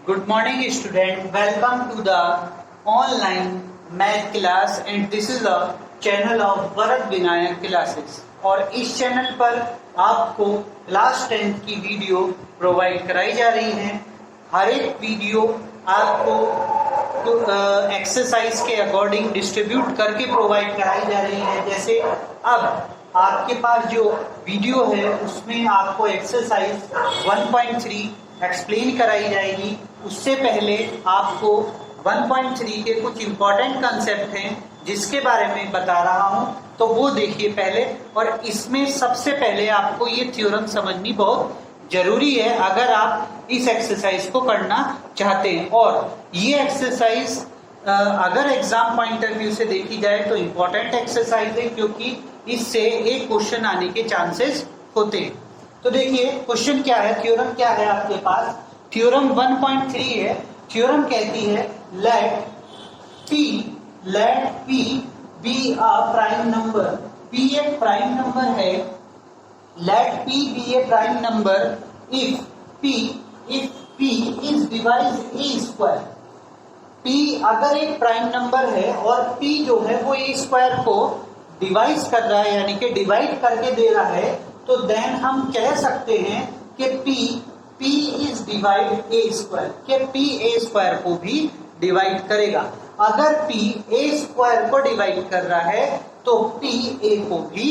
Good morning student, welcome to the online math class and this is the channel of Bharat Vinayak classes. और इस channel पर आपको class 10 की video provide कराई जा रही है। हर एक वीडियो आपको एक्सरसाइज के अकॉर्डिंग डिस्ट्रीब्यूट करके प्रोवाइड कराई जा रही है। जैसे अब आपके पास जो वीडियो है उसमें आपको एक्सरसाइज 1.3 एक्सप्लेन कराई जाएगी। उससे पहले आपको 1.3 के कुछ इंपॉर्टेंट कंसेप्ट हैं जिसके बारे में बता रहा हूं, तो वो देखिए पहले। और इसमें सबसे पहले आपको ये थ्योरम समझनी बहुत जरूरी है अगर आप इस एक्सरसाइज को करना चाहते हैं। और ये एक्सरसाइज अगर एग्जाम पॉइंट ऑफ व्यू से देखी जाए तो इंपॉर्टेंट एक्सरसाइज है, क्योंकि इससे एक क्वेश्चन आने के चांसेस होते हैं। तो देखिए क्वेश्चन क्या है, थ्योरम क्या है आपके पास। थ्योरम 1.3 है। थ्योरम कहती है let P be a prime number. P एक प्राइम नंबर है। Let P be a prime number if P is divide a square. P अगर एक प्राइम नंबर है और P जो है वो ए स्क्वायर को डिवाइड कर रहा है, यानी कि डिवाइड करके दे रहा है, तो देन हम कह सकते हैं कि P is divide a square, कि P ए स्क्वायर को भी डिवाइड करेगा। अगर P ए स्क्वायर को डिवाइड कर रहा है तो P ए को भी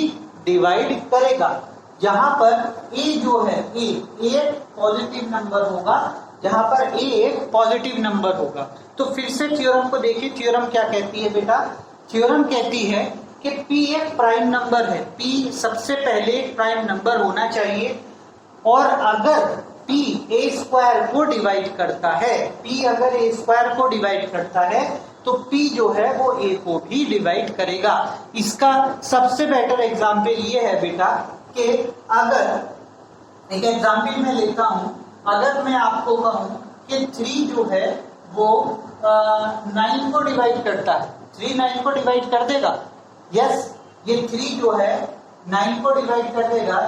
डिवाइड करेगा। जहां पर ए जो है ए एक पॉजिटिव नंबर होगा, जहां पर ए एक पॉजिटिव नंबर होगा। तो फिर से थ्योरम को देखिए, थ्योरम क्या कहती है बेटा। थ्योरम कहती है कि P एक प्राइम नंबर है। P सबसे पहले एक प्राइम नंबर होना चाहिए, और अगर P ए स्क्वायर को डिवाइड करता है, P अगर ए स्क्वायर को डिवाइड करता है तो P जो है वो ए को भी डिवाइड करेगा। इसका सबसे बेटर एग्जाम्पल ये है बेटा कि अगर एक एग्जाम्पल मैं लेता हूं, अगर मैं आपको कहूं कि 3 जो है वो 9 को डिवाइड करता है, 3 9 को डिवाइड कर देगा। यस, ये 3 जो है 9 को डिवाइड कर देगा।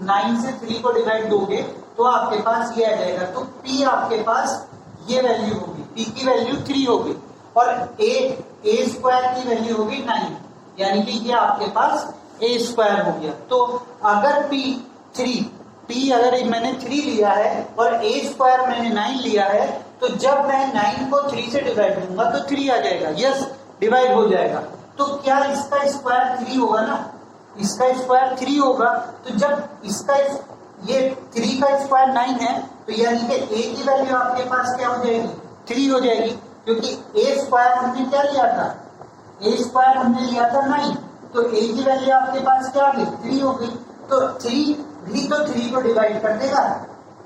9 से 3 को डिवाइड दोगे तो आपके पास ये आ जाएगा। तो P आपके पास ये वैल्यू होगी, P की वैल्यू 3 होगी, और ए स्क्वायर की वैल्यू होगी 9, यानी कि ये आपके पास ए स्क्वायर हो गया। तो अगर P अगर मैंने 3 लिया है और ए स्क्वायर मैंने 9 लिया है, तो जब मैं 9 को 3 से डिवाइड दूंगा तो 3 आ जाएगा। यस, डिवाइड हो जाएगा। तो क्या इसका स्क्वायर 3 होगा ना, इसका स्क्वायर 3 होगा। तो जब इसका ये 3 का स्क्वायर 9 है, तो यानी कि ए की वैल्यू आपके पास क्या हो जाएगी, 3 हो जाएगी, क्योंकि ए स्क्वायर हमने क्या लिया था, ए स्क्वायर हमने लिया था 9, तो ए की वैल्यू आपके पास क्या आ गई, 3 हो गई। तो 3 भी तो 3 को डिवाइड कर देगा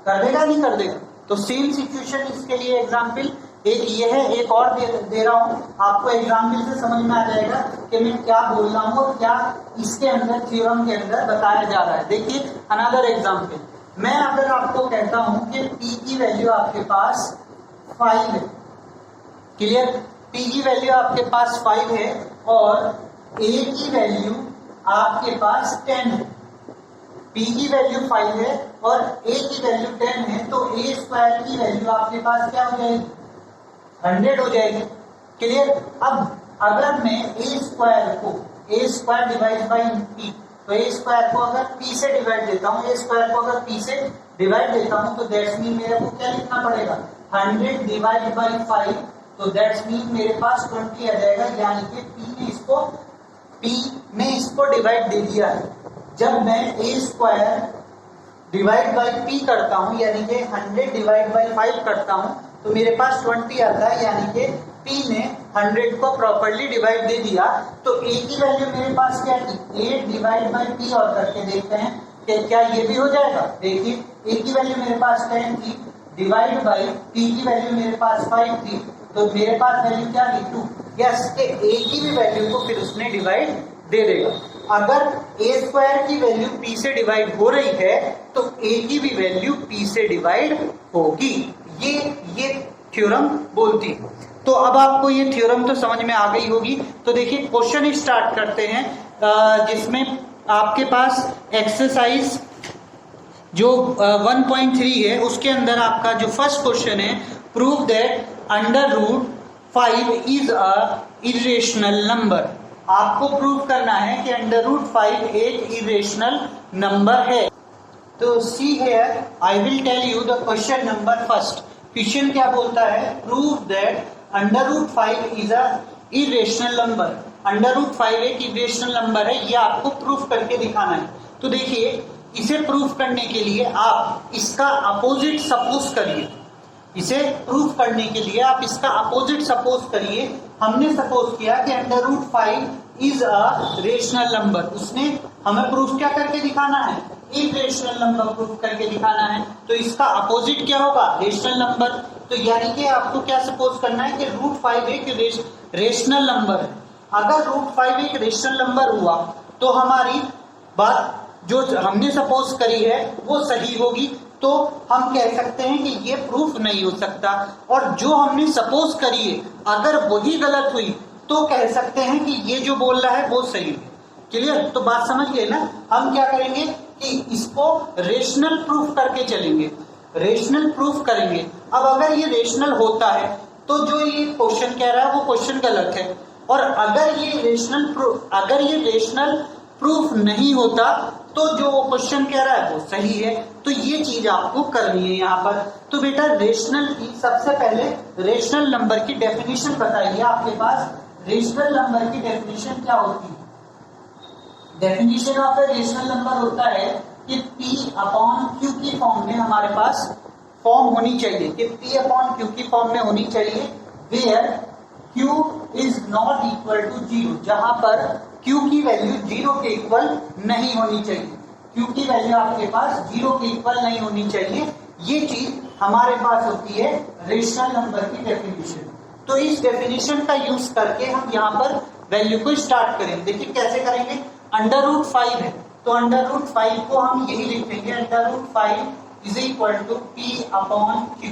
नहीं कर देगा। तो सेम सिचुएशन इसके लिए एग्जाम्पल एक ये है, एक और दे रहा हूं आपको। एग्जाम्पल से समझ में आ जाएगा कि मैं क्या बोल रहा हूं और क्या इसके अंदर थ्योरम के अंदर बताया जा रहा है। देखिए अनदर एग्जाम्पल, मैं अगर आपको कहता हूं कि P की वैल्यू आपके पास 5 है, क्लियर, P की वैल्यू आपके पास 5 है और A की वैल्यू आपके पास 10 है। P की वैल्यू 5 है और A की वैल्यू 10 है, तो A स्क्वायर की वैल्यू आपके पास क्या हो जाएगी, 100 हो जाएगी। क्लियर। अब अगर मैं A square divide by P, तो A स्क्वायर को अगर P से डिवाइड देता हूँ, A स्क्वायर को अगर P से डिवाइड देता हूँ, तो दैट्स मीन मेरे को क्या लिखना पड़ेगा, 100 डिवाइड बाई 5, तो दैट्स मीन मेरे पास 20 आ जाएगा। यानी कि P ने इसको डिवाइड दे दिया है। जब मैं A square divide by P करता हूँ, यानी कि 100 डिवाइड बाई 5 करता हूँ, तो मेरे पास 20 आता है, यानी कि P ने 100 को प्रॉपर्ली डिवाइड दे दिया। तो A की वैल्यू मेरे पास क्या थी, 8 डिवाइड बाई P, और करके देखते हैं कि क्या ये भी हो जाएगा। देखिए A की वैल्यू मेरे पास 10 थी, डिवाइड बाई P की वैल्यू मेरे पास 5 थी, तो मेरे पास वैल्यू क्या थी, 2। यस, के A की भी वैल्यू को फिर उसने डिवाइड दे देगा। अगर A स्क्वायर की वैल्यू P से डिवाइड हो रही है तो A की भी वैल्यू P से डिवाइड होगी। ये थ्योरम बोलती है। तो अब आपको ये थ्योरम तो समझ में आ गई होगी। तो देखिए क्वेश्चन स्टार्ट करते हैं, जिसमें आपके पास एक्सरसाइज जो 1.3 है उसके अंदर आपका जो फर्स्ट क्वेश्चन है, prove that under root 5 is a irrational number. आपको प्रूव करना है कि अंडर रूट 5 एक इरेशनल नंबर है। तो see here I will tell you the question number first. Question क्या बोलता है, prove that under root 5 is a irrational number. Under root 5 एक इरेशनल नंबर है, ये आपको प्रूफ करके दिखाना है। तो देखिए, इसे प्रूफ करने के लिए आप इसका अपोजिट सपोज करिए। इसे प्रूफ करने के लिए आप इसका अपोजिट सपोज करिए। हमने सपोज किया कि under root 5 is a rational number. उसने हमें प्रूफ क्या करके दिखाना है, एक रेशनल नंबर प्रूफ करके दिखाना है। तो इसका अपोजिट क्या होगा, रेशनल नंबर। तो यानी कि आपको क्या सपोज करना है कि रूट 5 एक रेशनल नंबर है। अगर रूट 5 एक रेशनल नंबर हुआ तो हमारी बात जो हमने सपोज करी है वो सही होगी। तो हम कह सकते हैं कि ये प्रूफ नहीं हो सकता। और जो हमने सपोज करी है अगर वही गलत हुई तो कह सकते हैं कि ये जो बोल रहा है वो सही है। क्लियर? तो बात समझ गए ना। हम क्या करेंगे कि इसको रेशनल प्रूफ करके चलेंगे, रेशनल प्रूफ करेंगे। अब अगर ये रेशनल होता है तो जो ये क्वेश्चन कह रहा है वो क्वेश्चन गलत है। और अगर ये रेशनल प्रूफ नहीं होता तो जो वो क्वेश्चन कह रहा है वो सही है। तो ये चीज आपको करनी है यहाँ पर। तो बेटा रेशनल की सबसे पहले रेशनल नंबर की डेफिनेशन बताइए। आपके पास रेशनल नंबर की डेफिनेशन क्या होती है? Definition of a rational number होता है कि P अपॉन Q की फॉर्म में हमारे पास फॉर्म होनी चाहिए, कि P अपॉन Q की फॉर्म में होनी चाहिए, where Q is not equal to 0, जहां पर Q की वैल्यू 0 के इक्वल नहीं होनी चाहिए। Q की वैल्यू आपके पास 0 के इक्वल नहीं होनी चाहिए। ये चीज हमारे पास होती है रेशनल नंबर की डेफिनेशन। तो इस डेफिनेशन का यूज करके हम यहाँ पर वैल्यू को स्टार्ट करेंगे। देखिए कैसे करेंगे। अंडर रूट 5 है तो अंडर रूट 5 को हम यही लिखेंगे, under root 5 is equal to P upon Q।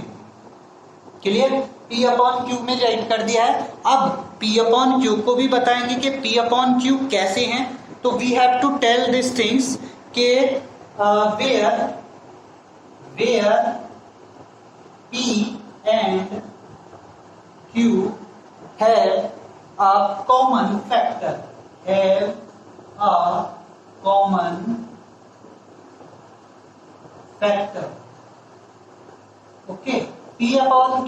Clear? P upon Q में राइट कर दिया है। अब P अपॉन Q को भी बताएंगे कि P अपॉन Q कैसे हैं। तो we have to tell this things के where P and Q have a common factor, have a common factor. Okay. P upon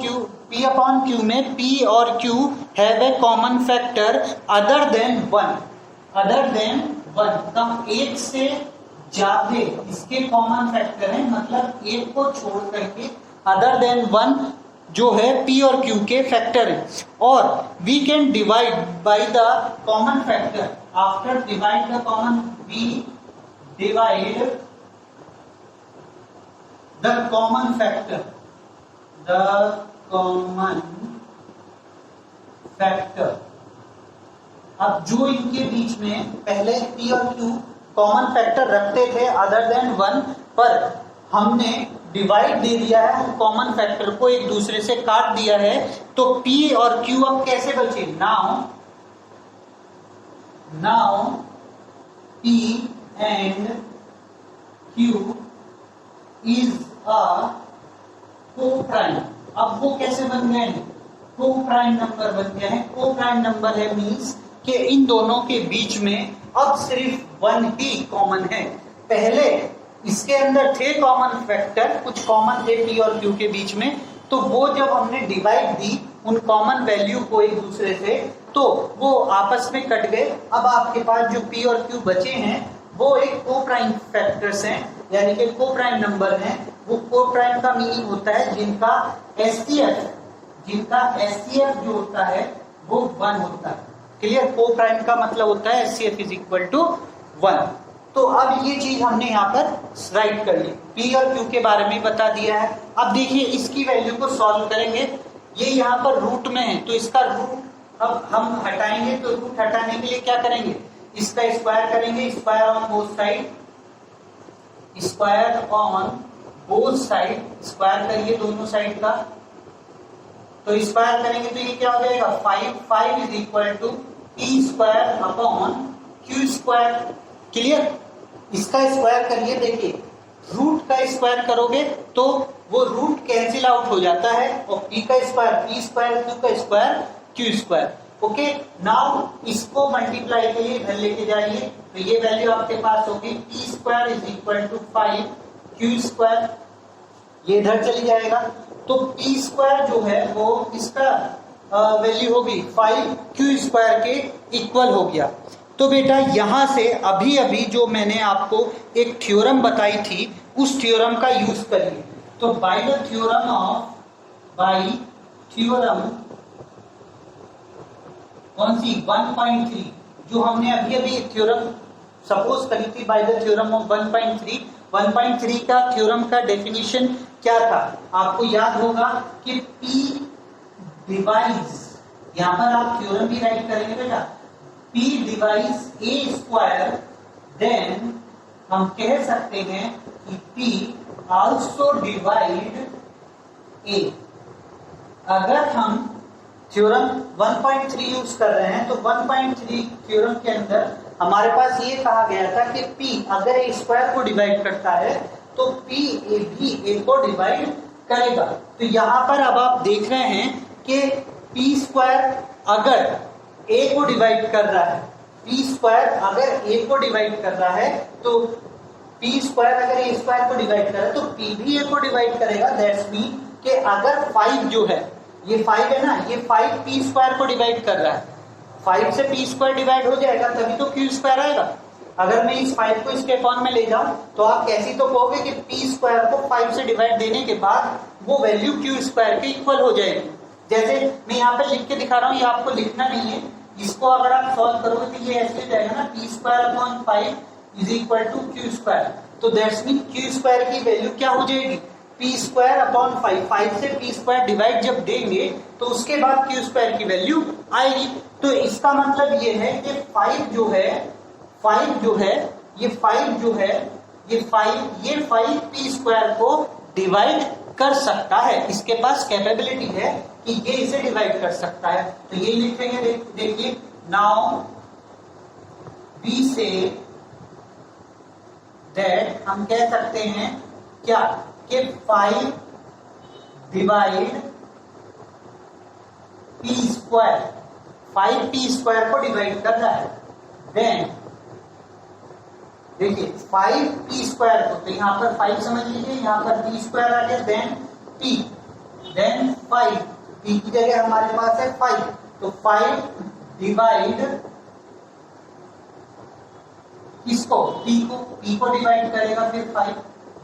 Q में P और Q have a common factor other than 1. other than 1 कम एक से ज्यादा इसके common factor है, मतलब एक को छोड़ करके अदर देन 1 जो है P और Q के फैक्टर है। और we can divide by the common factor. After divide the common we divide the common factor, the common factor. अब जो इनके बीच में पहले P और Q कॉमन फैक्टर रखते थे अदर देन 1, पर हमने डिवाइड दे दिया है, कॉमन फैक्टर को एक दूसरे से काट दिया है। तो P और Q अब कैसे बचे? Now P and Q is a co-prime. अब वो कैसे बन गए हैं? को-प्राइम नंबर बन गए हैं। को-प्राइम नंबर है मीन्स कि इन दोनों के बीच में अब सिर्फ 1 ही कॉमन है। पहले इसके अंदर थे कॉमन फैक्टर, कुछ कॉमन थे P और Q के बीच में, तो वो जब हमने डिवाइड दी उन कॉमन वैल्यू को एक दूसरे से, तो वो आपस में कट गए। अब आपके पास जो P और Q बचे हैं वो एक को-प्राइम फैक्टर्स हैं, यानी कि को-प्राइम नंबर हैं। वो को-प्राइम का मीनिंग होता है जिनका SCF जो होता है वो 1 होता है। क्लियर? को-प्राइम का मतलब होता है SCF इज इक्वल टू 1। तो अब ये चीज हमने यहाँ पर राइट कर ली, P और Q के बारे में बता दिया है। अब देखिए इसकी वैल्यू को सॉल्व करेंगे। ये यहाँ पर रूट में है तो इसका रूट अब हम हटाएंगे। तो रूट हटाने के लिए क्या करेंगे? इसका स्क्वायर करेंगे, square on both side, square on both side, square करिए दोनों साइड का। तो स्क्वायर करेंगे तो ये क्या हो जाएगा? 5 is equal to P square upon Q square. Clear? इसका स्क्वायर करिए। देखिए रूट का स्क्वायर करोगे तो वो रूट कैंसिल आउट हो जाता है और p का स्क्वायर p स्क्वायर, q का square q square. Okay, now इसको मल्टीप्लाई के लिए इधर लेके जाइए तो ये वैल्यू आपके पास होगी p square is equal to 5 q square, ये इधर चली जाएगा तो p स्क्वायर जो है वो इसका वैल्यू होगी 5 q स्क्वायर के इक्वल हो गया। तो बेटा यहां से अभी अभी जो मैंने आपको एक थ्योरम बताई थी उस थ्योरम का यूज करिए। तो बाय द थ्योरम कौन सी 1.3 जो हमने अभी अभी थ्योरम सपोज करी थी, बाय द थ्योरम ऑफ 1.3 का थ्योरम का डेफिनेशन क्या था आपको याद होगा कि P डिवाइज, यहां पर आप थ्योरम भी राइट करेंगे बेटा, P divides A square, then हम कह सकते हैं कि P आल्सो डिवाइड A। अगर हम थ्योरम 1.3 यूज कर रहे हैं तो 1.3 थ्योरम के अंदर हमारे पास ये कहा गया था कि P अगर A स्क्वायर को डिवाइड करता है तो P A भी A को डिवाइड करेगा। तो यहां पर अब आप देख रहे हैं कि P स्क्वायर अगर A को डिवाइड कर रहा है, P स्क्वायर अगर A को डिवाइड कर रहा है तो P स्क्वायर अगर A स्क्वायर को डिवाइड कर रहा है तो P भी A को डिवाइड करेगा। दैट्स मीन कि अगर 5 जो है, ये 5 है ना, ये 5 P स्क्वायर को डिवाइड कर रहा है, 5 से P स्क्वायर डिवाइड हो जाएगा तभी तो Q स्क्वायर आएगा। अगर मैं इस 5 को इसके फॉर्म में ले जाऊं तो आप कैसी तो कहोगे कि P स्क्वायर को 5 से डिवाइड देने के बाद वो वैल्यू Q स्क्वायर के इक्वल हो जाएगी। जैसे मैं यहाँ पे लिख के दिखा रहा हूँ, ये आपको लिखना नहीं है, इसको अगर आप सॉल्व करोगे तो ये ऐसे हो जाएगा ना, P square upon 5 is equal to Q square. तो दैट्स मीन Q स्क्वायर की वैल्यू क्या हो जाएगी, P स्क्वायर अपॉन 5 से P स्क्वायर डिवाइड जब देंगे तो उसके बाद Q स्क्वायर की वैल्यू आएगी। तो इसका मतलब ये है कि 5 जो है ये 5 P स्क्वायर को डिवाइड कर सकता है, इसके पास कैपेबिलिटी है कि ये इसे डिवाइड कर सकता है। तो ये लिखेंगे, देखिए नाउ वी से दैट, हम कह सकते हैं क्या कि 5 divide P square, 5 P square को डिवाइड कर रहा है। देन देखिए 5 P स्क्वायर को, तो यहाँ पर 5 समझ लीजिए, यहाँ पर P स्क्वायर आ गया, देन P, देन 5 P की जगह हमारे पास है 5, तो 5 डिवाइड किसको, P को डिवाइड करेगा फिर 5।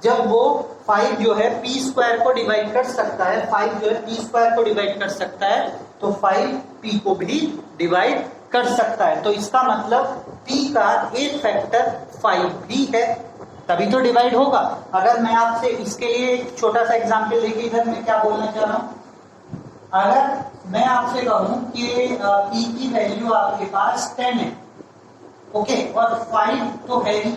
जब वो 5 जो है P स्क्वायर को डिवाइड कर सकता है, 5 जो है P स्क्वायर को डिवाइड कर सकता है तो 5 P को भी डिवाइड कर सकता है। तो इसका मतलब P का एक फैक्टर 5 भी है तभी तो डिवाइड होगा। अगर मैं आपसे इसके लिए एक छोटा सा एग्जांपल लेके इधर मैं क्या बोलना चाह रहा हूं, अगर मैं आपसे कहूं कि P की वैल्यू आपके पास 10 है, ओके, और 5 तो है ही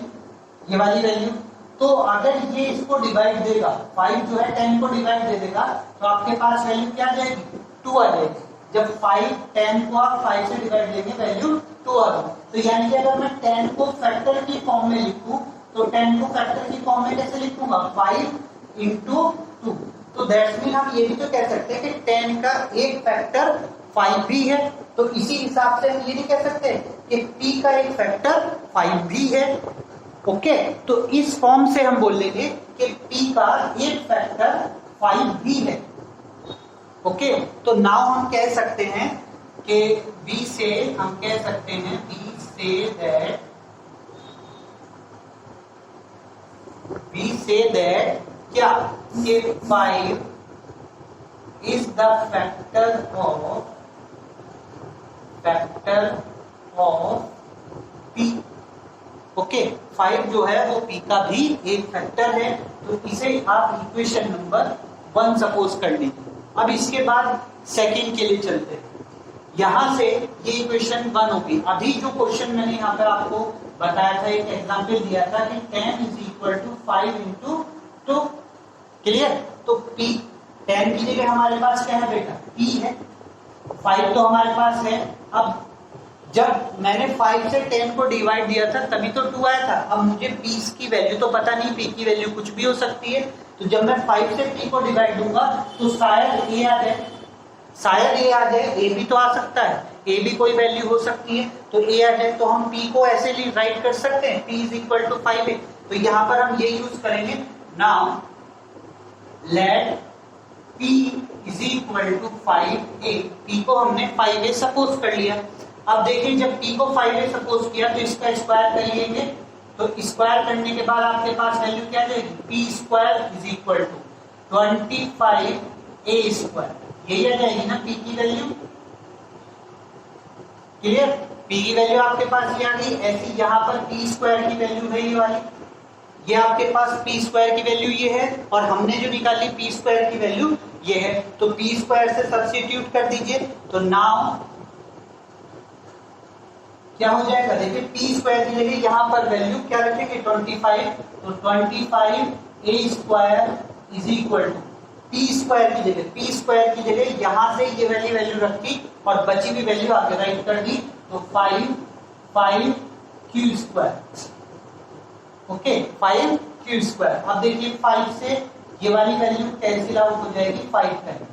ये वाली वैल्यू, तो अगर ये इसको डिवाइड देगा, 5 जो है 10 को डिवाइड दे देगा तो आपके पास वैल्यू क्या आ जाएगी, 2 आ जाएगी। जब 5 10 को आप 5 से डिवाइड देंगे वैल्यू 2 आ गई। तो यानी कि अगर मैं 10 को फैक्टर की फॉर्म में लिखूं तो 10 को फैक्टर की फॉर्म में कैसे लिखूंगा, 5 इंटू 2। तो दैट्स मीन हम ये भी तो कह सकते हैं कि 10 का एक फैक्टर 5 भी है। तो इसी हिसाब से हम ये नहीं कह सकते कि P का एक फैक्टर 5 भी है। ओके, तो इस फॉर्म से हम बोल लेंगे कि P का एक फैक्टर 5 भी है। ओके, तो नाउ हम कह सकते हैं कि B से हम कह सकते हैं B से दैट क्या, कि 5 is the factor of P। Okay, 5 जो है वो P का भी एक फैक्टर है। तो इसे आप इक्वेशन नंबर 1 सपोज कर लीजिए। अब इसके बाद सेकंड के लिए चलते हैं। यहां से ये इक्वेशन 1 होगी। अभी जो क्वेश्चन मैंने यहाँ पर आपको बताया था, एक एग्जांपल दिया था कि 10 is equal to 5 into 2, clear. तो P 10 की जगह हमारे पास क्या है बेटा, P है, 5 तो हमारे पास है। अब जब मैंने 5 से 10 को डिवाइड दिया था तभी तो 2 आया था। अब मुझे p की वैल्यू तो पता नहीं, p की वैल्यू कुछ भी हो सकती है, तो जब मैं 5 से p को डिवाइड दूंगा तो शायद a आ जाए, शायद a आ जाए, a भी तो आ सकता है, a भी कोई वैल्यू हो सकती है, तो a आ जाए, तो हम p को ऐसे राइट कर सकते हैं, p is equal to 5a। तो यहाँ पर हम ये यूज करेंगे, now let p is equal to 5a। p को हमने 5a सपोज कर लिया। अब देखिए जब p को 5a सपोज किया तो इसका स्क्वायर कर लेंगे, तो स्क्वायर करने के बाद आपके पास वैल्यू क्या आ जाएगी, p square is equal to 25a square, यही आ जाएगी ना p की वैल्यू। क्लियर, p की वैल्यू आपके पास ये आ गई। ऐसी यहाँ पर p स्क्वायर की वैल्यू है ये वाली, ये आपके पास p स्क्वायर की वैल्यू ये है, और हमने जो निकाली p स्क्वायर की वैल्यू ये है, तो p स्क्वायर से सब्स्टिट्यूट कर दीजिए, तो नाउ क्या हो जाएगा, देखिए p स्क्वायर की जगह यहाँ पर वैल्यू क्या रखेंगे 25, तो 25a square is equal to p square की जगह यहाँ से ये वाली वैल्यू रखी और बची हुई वैल्यू आगे राइट कर दी, तो 5q square, okay 5q square. अब देखिए 5 से ये वाली वैल्यू कैंसिल आउट हो जाएगी 5 टाइम,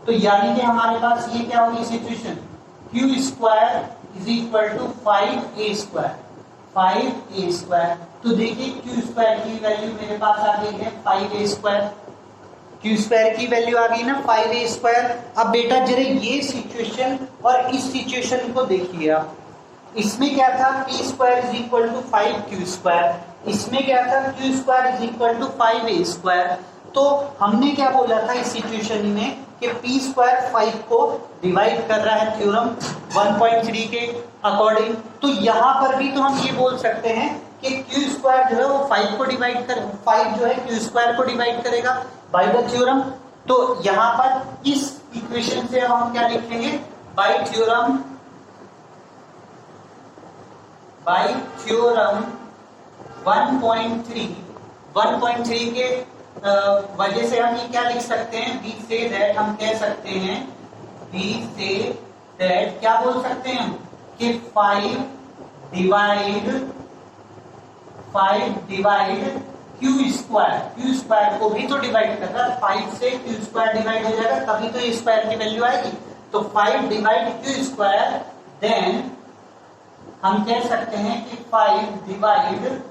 तो यानी कि हमारे पास ये क्या होगी situation, q square is equal to 5a square, 5a square. तो देखिए q स्क्वायर की वैल्यू मेरे पास आ गई है 5a स्क्वायर, q स्क्वायर की वैल्यू आ गई ना 5a स्क्वायर। अब बेटा जरा ये सिचुएशन और इस सिचुएशन को देखिए आप, इसमें क्या था p square is equal to 5q square, इसमें क्या था q square is equal to 5a square. तो हमने क्या बोला था इस सिचुएशन में कि p स्क्वायर 5 को डिवाइड कर रहा है थ्योरम 1.3 के अकॉर्डिंग, तो यहाँ पर भी तो हम ये बोल सकते हैं कि q स्क्वायर जो है वो 5 को डिवाइड कर, 5 जो है q स्क्वायर को डिवाइड करेगा बाय द थ्योरम। तो यहाँ पर इस इक्वेशन से हम क्या लिखेंगे, बाय थ्योरम 1.3 के वजह से हम ये क्या लिख सकते हैं, वी से दैट हम कह सकते हैं, वी से दैट क्या बोल सकते हैं हम कि 5 डिवाइड क्यू स्क्वायर को भी तो डिवाइड कर रहा है, 5 से क्यू स्क्वायर डिवाइड हो जाएगा तभी तो स्क्वायर की वैल्यू आएगी, तो 5 डिवाइड क्यू स्क्वायर, देन हम कह सकते हैं कि 5 डिवाइड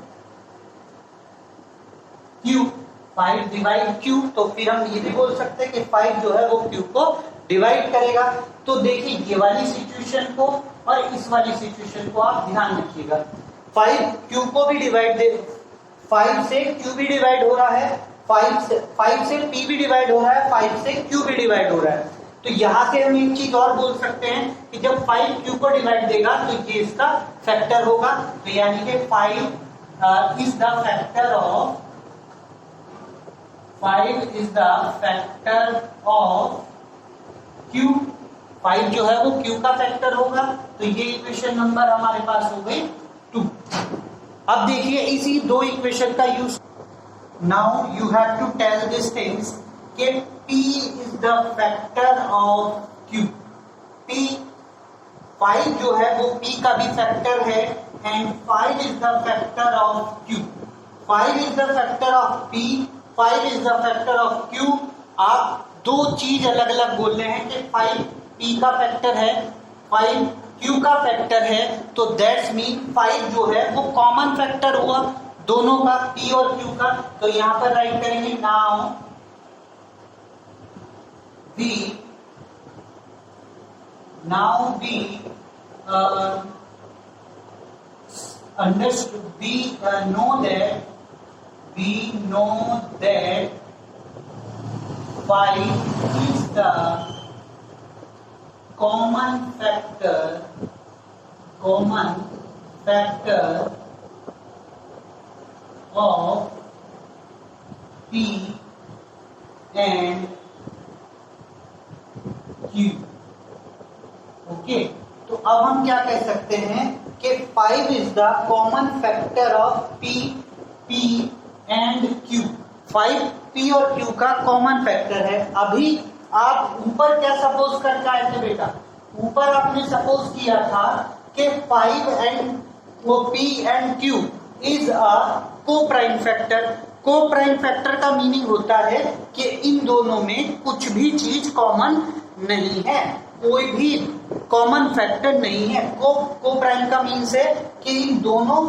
क्यू, तो फिर हम ये भी बोल सकते हैं कि 5 जो है वो क्यू को डिवाइड करेगा। तो देखिए ये वाली सिचुएशन को और इस वाली सिचुएशन को आप ध्यान रखिएगा, 5 क्यू को भी डिवाइड 5 से क्यू भी डिवाइड हो रहा है, 5 से पी भी डिवाइड हो रहा है, 5 से क्यू भी डिवाइड हो रहा है। तो यहां से हम एक चीज और बोल सकते हैं कि जब 5 क्यू को डिवाइड देगा तो ये इसका फैक्टर होगा, तो यानी कि 5 इज द फैक्टर ऑफ 5 जो है वो q का फैक्टर होगा, तो ये इक्वेशन नंबर हमारे पास हो गई 2। अब देखिए इसी दो इक्वेशन का use, now you have to tell this things कि p is the factor of q, p 5 जो है वो p का भी फैक्टर है, and 5 is the factor of q, 5 is the factor of p, 5 is the factor of q। आप दो चीज अलग अलग बोल रहे हैं कि 5 p का फैक्टर है, 5 q का फैक्टर है, तो दैट्स मीन 5 जो है वो कॉमन फैक्टर हुआ दोनों का, p और q का। तो यहां पर राइट करेंगे, now we understood, we know that 5 is the common factor of p and q, okay. तो अब हम क्या कह सकते हैं कि 5 is the common factor of p and q, 5 p और q का कॉमन फैक्टर है। अभी आप ऊपर क्या सपोज करके आए थे बेटा ऊपर आपने सपोज किया था कि 5 and P and Q is a को प्राइम फैक्टर। को प्राइम फैक्टर का मीनिंग होता है कि इन दोनों में कुछ भी चीज कॉमन नहीं है, कोई भी कॉमन फैक्टर नहीं है। को प्राइम का मीन्स है कि इन दोनों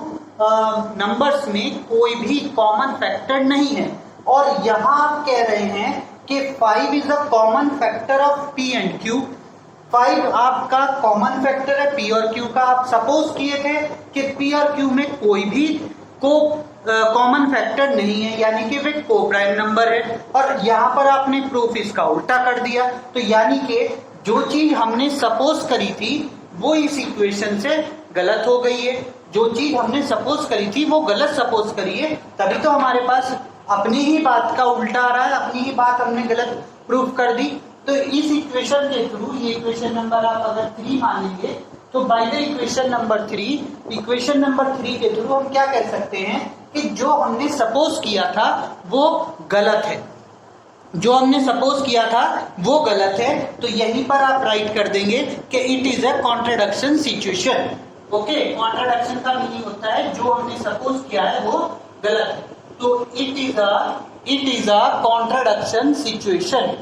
नंबर्स में कोई भी कॉमन फैक्टर नहीं है। और यहां आप कह रहे हैं कि 5 is a common factor of P and Q। 5 आपका कॉमन फैक्टर है P और Q का। आप सपोज किए थे कि P और Q में कोई भी कॉमन फैक्टर नहीं है, यानी कि वे को प्राइम नंबर है। और यहां पर आपने प्रूफ इसका उल्टा कर दिया, तो यानी कि जो चीज हमने सपोज करी थी वो इस इक्वेशन से गलत हो गई है। जो चीज हमने सपोज करी थी वो गलत सपोज करी है, तभी तो हमारे पास अपनी ही बात का उल्टा आ रहा है, अपनी ही बात हमने गलत प्रूफ कर दी। तो इस इक्वेशन के थ्रू, ये इक्वेशन नंबर आप अगर 3 मानेंगे तो बाय द इक्वेशन नंबर 3 के थ्रू हम क्या कह सकते हैं कि जो हमने सपोज किया था वो गलत है। जो हमने सपोज किया था वो गलत है, तो यहीं पर आप राइट कर देंगे कि it is a contradiction situation. Okay, contradiction का मीनिंग होता है जो हमने सपोज किया है वो गलत है, तो it is a contradiction situation.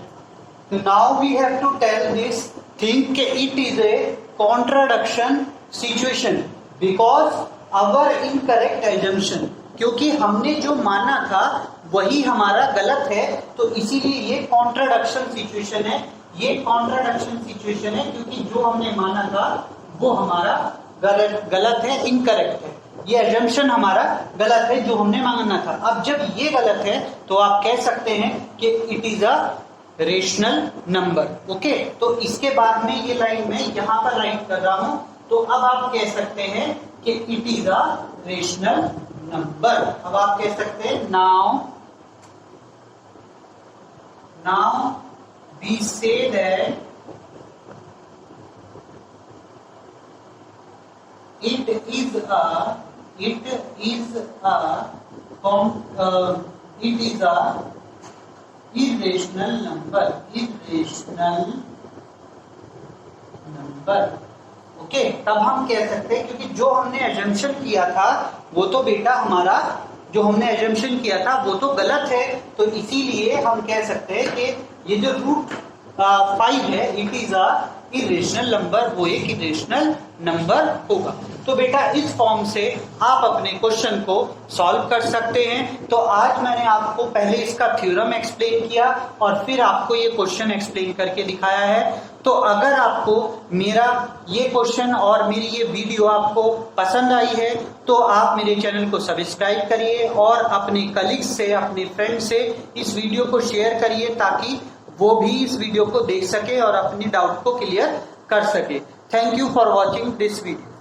Now we have to tell this thing कि it is a contradiction situation because our incorrect assumption, क्योंकि हमने जो माना था वही हमारा गलत है, तो इसीलिए ये कॉन्ट्रडिक्शन सिचुएशन है। ये कॉन्ट्रडिक्शन सिचुएशन है क्योंकि जो हमने माना था वो हमारा गलत है, इनकरेक्ट है। ये एजम्पशन हमारा गलत है जो हमने माना था। अब जब ये गलत है तो आप कह सकते हैं कि it is a rational number. Okay, तो इसके बाद में ये लाइन मैं यहां पर राइट कर रहा हूं, तो अब आप कह सकते हैं कि it is a rational number. अब आप कह सकते हैं now we say that it is a irrational number। Okay, तब हम कह सकते हैं क्योंकि जो हमने एजम्पशन किया था वो तो बेटा हमारा जो हमने एजम्पशन किया था वो तो गलत है, तो इसीलिए हम कह सकते हैं कि ये जो रूट 5 है it is a irrational number, वो एक इरेशनल नंबर होगा। तो बेटा इस फॉर्म से आप अपने क्वेश्चन को सॉल्व कर सकते हैं। तो आज मैंने आपको पहले इसका थ्योरम एक्सप्लेन किया और फिर आपको ये क्वेश्चन एक्सप्लेन करके दिखाया है। तो अगर आपको मेरा ये क्वेश्चन और मेरी ये वीडियो आपको पसंद आई है तो आप मेरे चैनल को सब्सक्राइब करिए और अपने कलीग्स से, अपने फ्रेंड से इस वीडियो को शेयर करिए ताकि वो भी इस वीडियो को देख सके और अपनी डाउट को क्लियर कर सके। Thank you for watching this video.